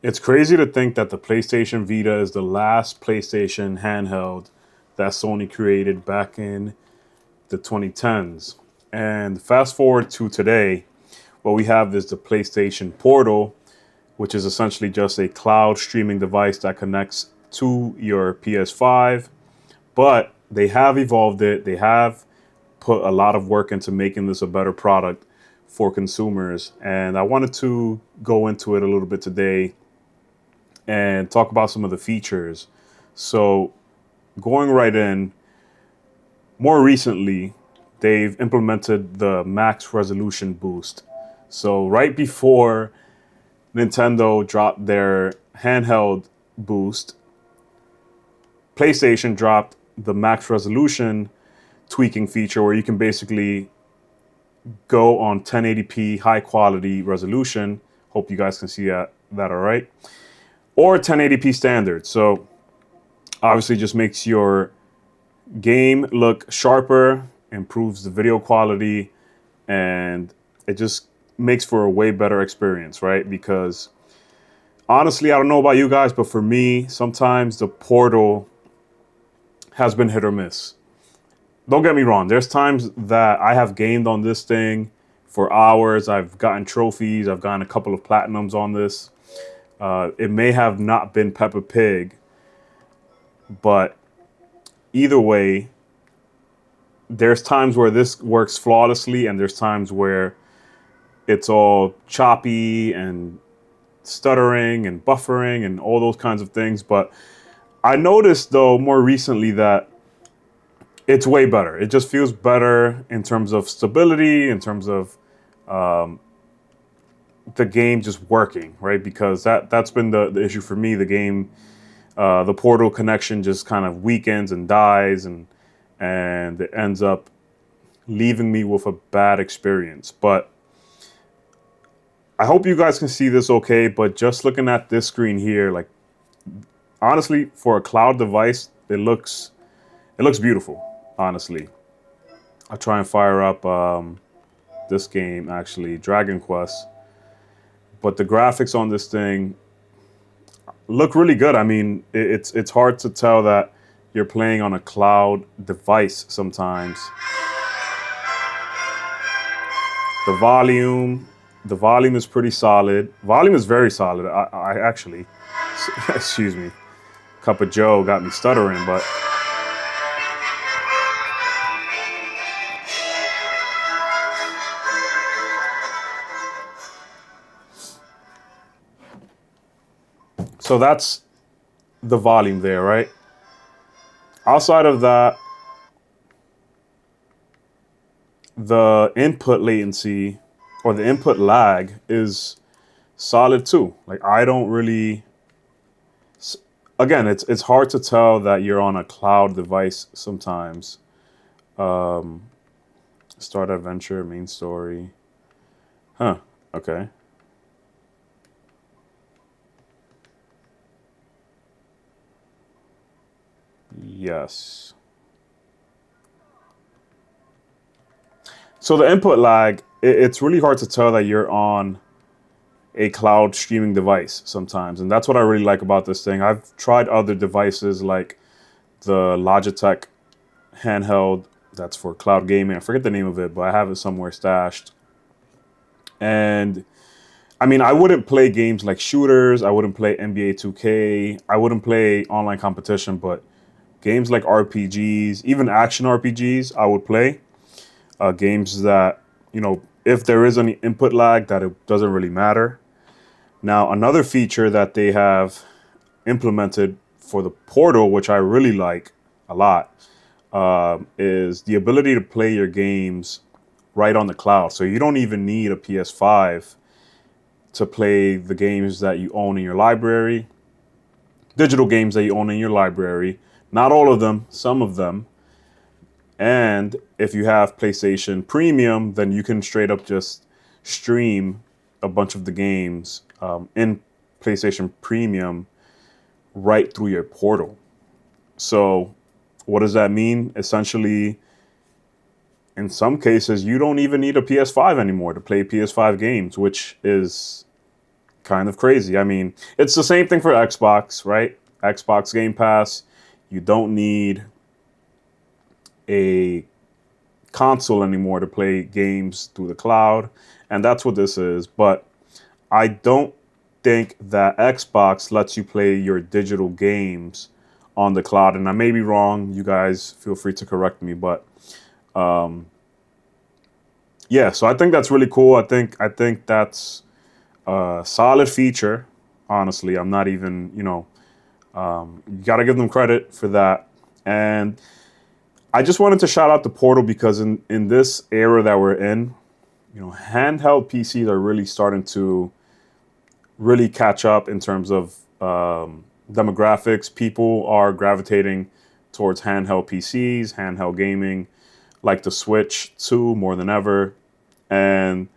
It's crazy to think that the PlayStation Vita is the last PlayStation handheld that Sony created back in the 2010s. And fast forward to today, what we have is the PlayStation Portal, which is essentially just a cloud streaming device that connects to your PS5. But they have evolved it. They have put a lot of work into making this a better product for consumers. And I wanted to go into it a little bit today and talk about some of the features. So, going right in, more recently, they've implemented the max resolution boost. So, right before Nintendo dropped their handheld boost, PlayStation dropped the max resolution tweaking feature where you can basically go on 1080p high quality resolution. Hope you guys can see that all right. Or 1080p standard. So obviously just makes your game look sharper, improves the video quality, and it just makes for a way better experience, right? Because honestly, I don't know about you guys, but for me, sometimes the Portal has been hit or miss. Don't get me wrong. There's times that I have gamed on this thing for hours. I've gotten trophies. I've gotten a couple of platinums on this. It may have not been Peppa Pig, but either way, there's times where this works flawlessly, and there's times where it's all choppy and stuttering and buffering and all those kinds of things. But I noticed, though, more recently that it's way better. It just feels better in terms of stability, in terms of the game just working, right? Because that's been the issue for me. The game, the Portal connection just kind of weakens and dies, and it ends up leaving me with a bad experience. But I hope you guys can see this okay. But just looking at this screen here, like honestly, for a cloud device, it looks beautiful. Honestly, I'll try and fire up this game, actually, Dragon Quest. But the graphics on this thing look really good. I mean, it's hard to tell that you're playing on a cloud device sometimes. The volume, the volume is pretty solid. Volume is very solid. I actually, excuse me, Cup of Joe got me stuttering, but so that's the volume there, right? Outside of that, the input latency or the input lag is solid too. Like I don't really, again, it's hard to tell that you're on a cloud device sometimes. Um, Start adventure, main story. Huh. Okay. Yes. So the input lag, it's really hard to tell that you're on a cloud streaming device sometimes. And that's what I really like about this thing. I've tried other devices like the Logitech handheld that's for cloud gaming. I forget the name of it, but I have it somewhere stashed. And I mean, I wouldn't play games like shooters. I wouldn't play NBA 2K. I wouldn't play online competition, but games like RPGs, even action RPGs, I would play. Games that, if there is any input lag, that it doesn't really matter. Now, another feature that they have implemented for the Portal, which I really like a lot, is the ability to play your games right on the cloud. So you don't even need a PS5 to play the games that you own in your library, digital games that you own in your library. Not all of them, some of them. And if you have PlayStation Premium, then you can straight up just stream a bunch of the games in PlayStation Premium right through your Portal. So what does that mean? Essentially, in some cases, you don't even need a PS5 anymore to play PS5 games, which is kind of crazy. I mean, it's the same thing for Xbox, right? Xbox Game Pass. You don't need a console anymore to play games through the cloud, and that's what this is. But I don't think that Xbox lets you play your digital games on the cloud, and I may be wrong. You guys feel free to correct me, but yeah. So I think that's really cool. I think that's a solid feature. Honestly, I'm not even you got to give them credit for that. And I just wanted to shout out the Portal because in this era that we're in, handheld PCs are really starting to really catch up in terms of demographics. People are gravitating towards handheld PCs, handheld gaming, like the Switch 2 more than ever. And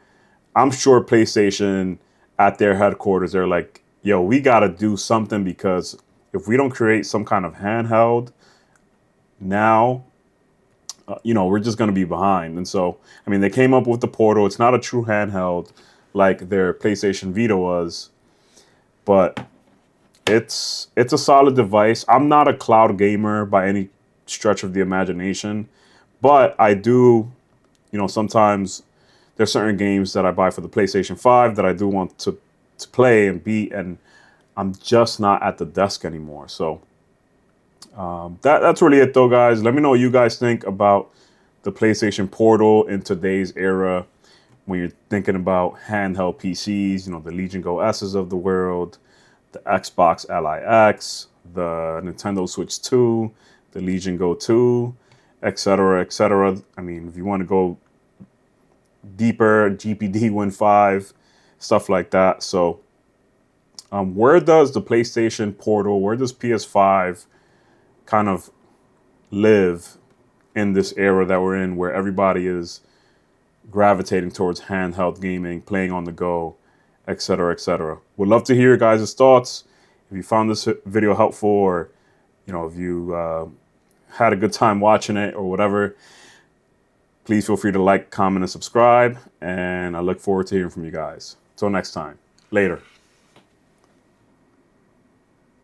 I'm sure PlayStation at their headquarters, they're like, yo, we got to do something because if we don't create some kind of handheld now, we're just going to be behind. And so, I mean, they came up with the Portal. It's not a true handheld like their PlayStation Vita was, but it's a solid device. I'm not a cloud gamer by any stretch of the imagination, but I do, sometimes there's certain games that I buy for the PlayStation 5 that I do want to play and beat, and I'm just not at the desk anymore. So that's really it, though, guys. Let me know what you guys think about the PlayStation Portal in today's era when you're thinking about handheld PCs, the Legion Go S's of the world, the Xbox LIX, the Nintendo Switch 2, the Legion Go 2, etc., etc. I mean, if you want to go deeper, GPD Win 5, stuff like that. So, where does the PlayStation Portal, where does PS5 kind of live in this era that we're in where everybody is gravitating towards handheld gaming, playing on the go, etc., etc. Would love to hear your guys' thoughts. If you found this video helpful, or if you had a good time watching it or whatever, please feel free to like, comment, and subscribe. And I look forward to hearing from you guys. Till next time. Later.